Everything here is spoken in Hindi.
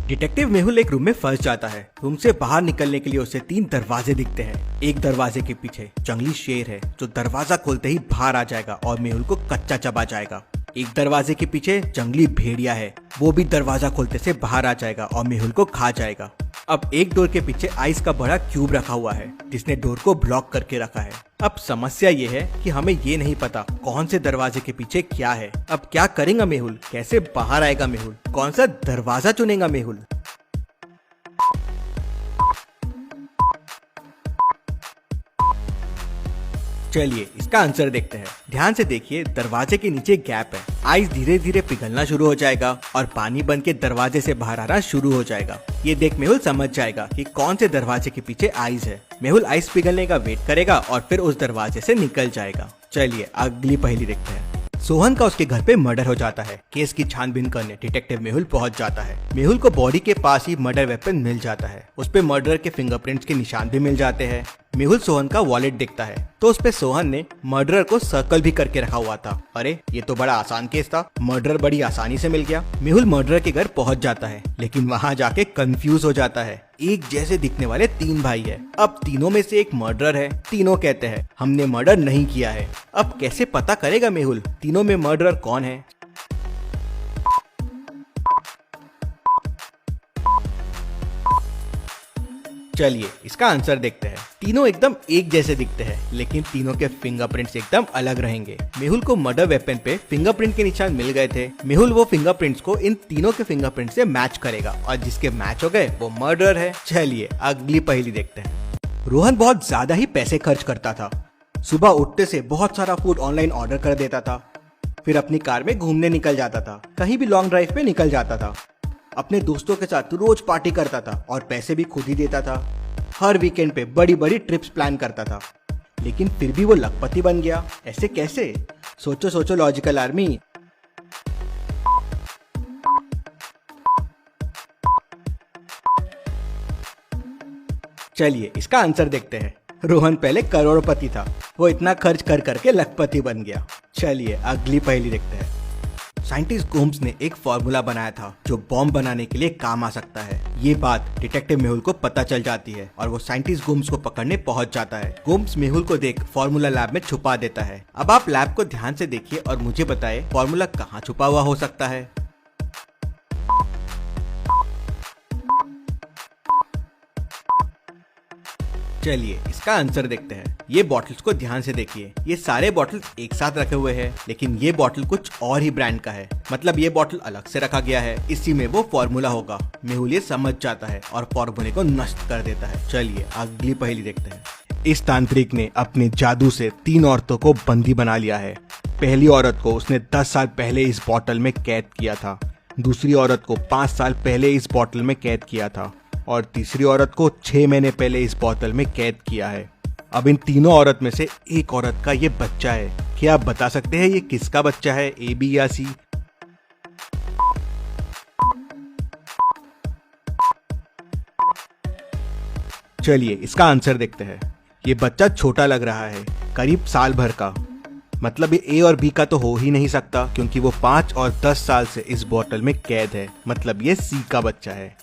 डिटेक्टिव मेहुल एक रूम में फंस जाता है। रूम से बाहर निकलने के लिए उसे 3 दरवाजे दिखते हैं। एक दरवाजे के पीछे जंगली शेर है जो दरवाजा खोलते ही बाहर आ जाएगा और मेहुल को कच्चा चबा जाएगा। एक दरवाजे के पीछे जंगली भेड़िया है, वो भी दरवाजा खोलते से बाहर आ जाएगा और मेहुल को खा जाएगा। अब एक डोर के पीछे आइस का बड़ा क्यूब रखा हुआ है जिसने डोर को ब्लॉक करके रखा है। अब समस्या ये है कि हमें ये नहीं पता कौन से दरवाजे के पीछे क्या है। अब क्या करेगा मेहुल, कैसे बाहर आएगा मेहुल, कौन सा दरवाजा चुनेगा मेहुल। चलिए इसका आंसर देखते हैं। ध्यान से देखिए, दरवाजे के नीचे गैप है। आइस धीरे धीरे पिघलना शुरू हो जाएगा और पानी बन के दरवाजे से बाहर आना शुरू हो जाएगा। ये देख मेहुल समझ जाएगा कि कौन से दरवाजे के पीछे आइस है। मेहुल आइस पिघलने का वेट करेगा और फिर उस दरवाजे से निकल जाएगा। चलिए अगली पहेली देखते हैं। सोहन का उसके घर पे मर्डर हो जाता है। केस की छानबीन करने डिटेक्टिव मेहुल पहुंच जाता है। मेहुल को बॉडी के पास ही मर्डर वेपन मिल जाता है। उस पे मर्डर के फिंगरप्रिंट्स के निशान भी मिल जाते हैं। मेहुल सोहन का वॉलेट देखता है तो उस पे सोहन ने मर्डरर को सर्कल भी करके रखा हुआ था। अरे ये तो बड़ा आसान केस था, मर्डरर बड़ी आसानी से मिल गया। मेहुल मर्डरर के घर पहुंच जाता है लेकिन वहां जाके कंफ्यूज हो जाता है। एक जैसे दिखने वाले 3 भाई है। अब तीनों में से एक मर्डरर है। तीनों कहते हैं हमने मर्डर नहीं किया है। अब कैसे पता करेगा मेहुल तीनों में मर्डरर कौन है। चलिए इसका आंसर देखते हैं। तीनों एकदम एक जैसे दिखते हैं लेकिन तीनों के फिंगरप्रिंट्स एकदम अलग रहेंगे। मेहुल को मर्डर वेपन पे फिंगरप्रिंट के निशान मिल गए थे। मेहुल वो फिंगरप्रिंट्स को इन तीनों के फिंगरप्रिंट से मैच करेगा और जिसके मैच हो गए वो मर्डर है। चलिए अगली पहेली देखते हैं। रोहन बहुत ज्यादा ही पैसे खर्च करता था। सुबह उठते से बहुत सारा फूड ऑनलाइन ऑर्डर कर देता था, फिर अपनी कार में घूमने निकल जाता था, कहीं भी लॉन्ग ड्राइव पे निकल जाता था। अपने दोस्तों के साथ रोज पार्टी करता था और पैसे भी खुद ही देता था। हर वीकेंड पे बड़ी बड़ी ट्रिप्स प्लान करता था, लेकिन फिर भी वो लखपति बन गया। ऐसे कैसे? सोचो सोचो लॉजिकल आर्मी। चलिए इसका आंसर देखते हैं। रोहन पहले करोड़पति था, वो इतना खर्च कर करके लखपति बन गया। चलिए अगली पहेली देखते हैं। साइंटिस्ट गोम्स ने एक फॉर्मूला बनाया था जो बॉम्ब बनाने के लिए काम आ सकता है। ये बात डिटेक्टिव मेहुल को पता चल जाती है और वो साइंटिस्ट गोम्स को पकड़ने पहुंच जाता है। गोम्स मेहुल को देख फॉर्मूला लैब में छुपा देता है। अब आप लैब को ध्यान से देखिए और मुझे बताएं फॉर्मूला कहाँ छुपा हुआ हो सकता है। चलिए इसका आंसर देखते हैं। ये बॉटल्स को ध्यान से देखिए। ये सारे बॉटल्स एक साथ रखे हुए हैं लेकिन ये बॉटल कुछ और ही ब्रांड का है, मतलब ये बॉटल अलग से रखा गया है। इसी में वो फॉर्मूला होगा। मेहुल ये समझ जाता है और फॉर्मूले को नष्ट कर देता है। चलिए अगली पहेली देखते हैं। इस तांत्रिक ने अपने जादू से 3 औरतों को बंदी बना लिया है। पहली औरत को उसने 10 साल पहले इस बॉटल में कैद किया था, दूसरी औरत को 5 साल पहले इस बॉटल में कैद किया था और तीसरी औरत को 6 महीने पहले इस बोतल में कैद किया है। अब इन तीनों औरत में से एक औरत का ये बच्चा है। क्या आप बता सकते हैं ये किसका बच्चा है, ए, बी या सी? चलिए इसका आंसर देखते हैं। ये बच्चा छोटा लग रहा है, करीब साल भर का। मतलब ये ए और बी का तो हो ही नहीं सकता क्योंकि वो 5 और 10 साल से इस बोतल में कैद है। मतलब ये सी का बच्चा है।